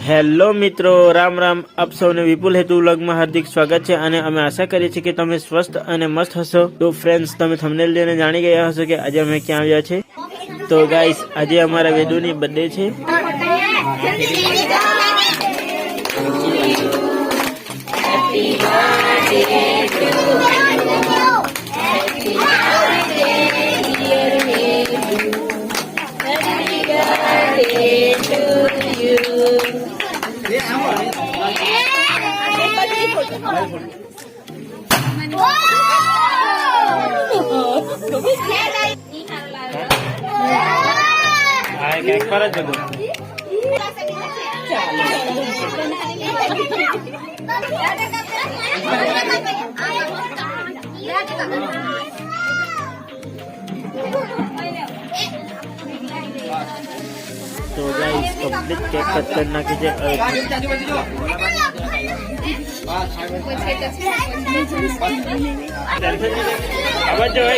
Hello મિત્રો, રામ રામ. આપ સૌને વિપુલ હેતુ વ્લોગમાં હાર્દિક સ્વાગત છે અને અમે આશા કરીએ છીએ કે તમે સ્વસ્થ અને મસ્ત હશો. તો ફ્રેન્ડ્સ, તમે થંબનેલ જોઈને જાણી ગયા હશો કે આજે અમે ક્યાં આવ્યા છે. તો ગાઈસ, આજે અમારા વેદુની બર્થડે છે. तो गाइस, कंप्लीट केक कट करना कीजिए. आवाज जो है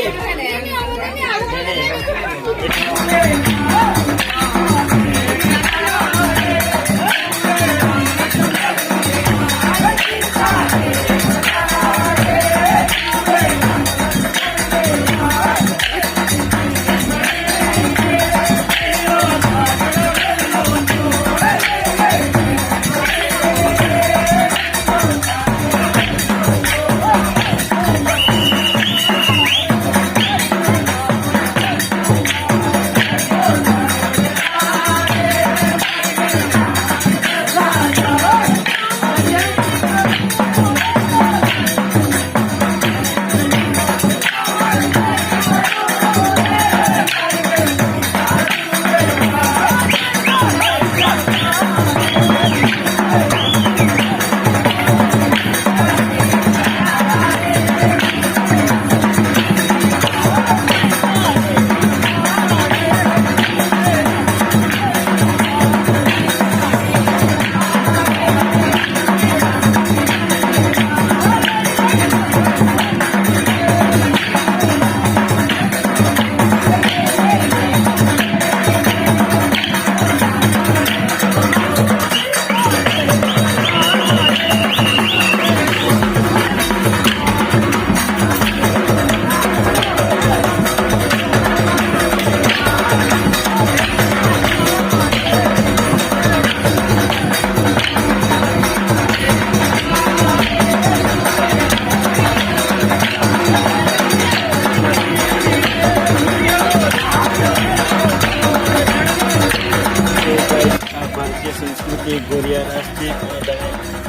संस्कृति गोरिया राष्ट्रीय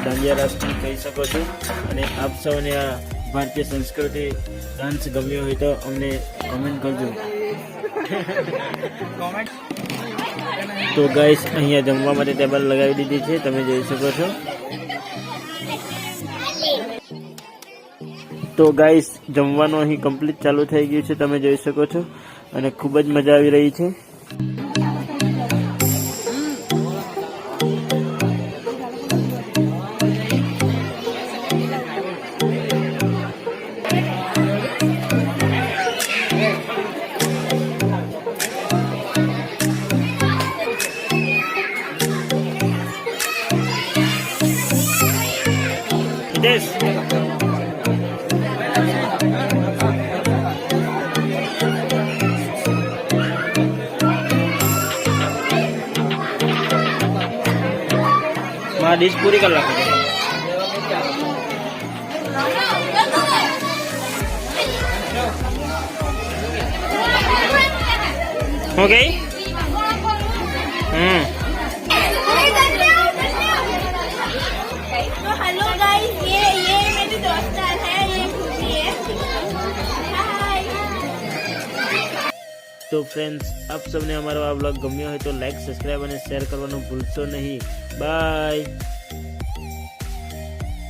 दांडिया राष्ट्रीय कही सको छो. અને આપ સૌને આ ભારતીય સંસ્કૃતિ ડાન્સ ગમ્યો હોય તો અમને કોમેન્ટ કરજો. તો ગાઈસ, અહીંયા જમવા માટે ટેબલ લગાવી દીધી છે, તમે જોઈ શકો છો. તો ગાઈસ, જમવાનું અહીં કમ્પ્લીટ ચાલુ થઈ ગયું છે, તમે જોઈ શકો છો, અને ખૂબ જ મજા આવી રહી છે. This. माँ डिश पूरी कर ला. हो गई. हेलो गाइस, ये मेरी दोस्तार है, ये खुशी है. हाय. तो फ्रेंड्स, आप सबने हमारा व्लॉग गम्यो है तो लाइक, सब्सक्राइब और शेयर करना भूलशो नहीं. बाय.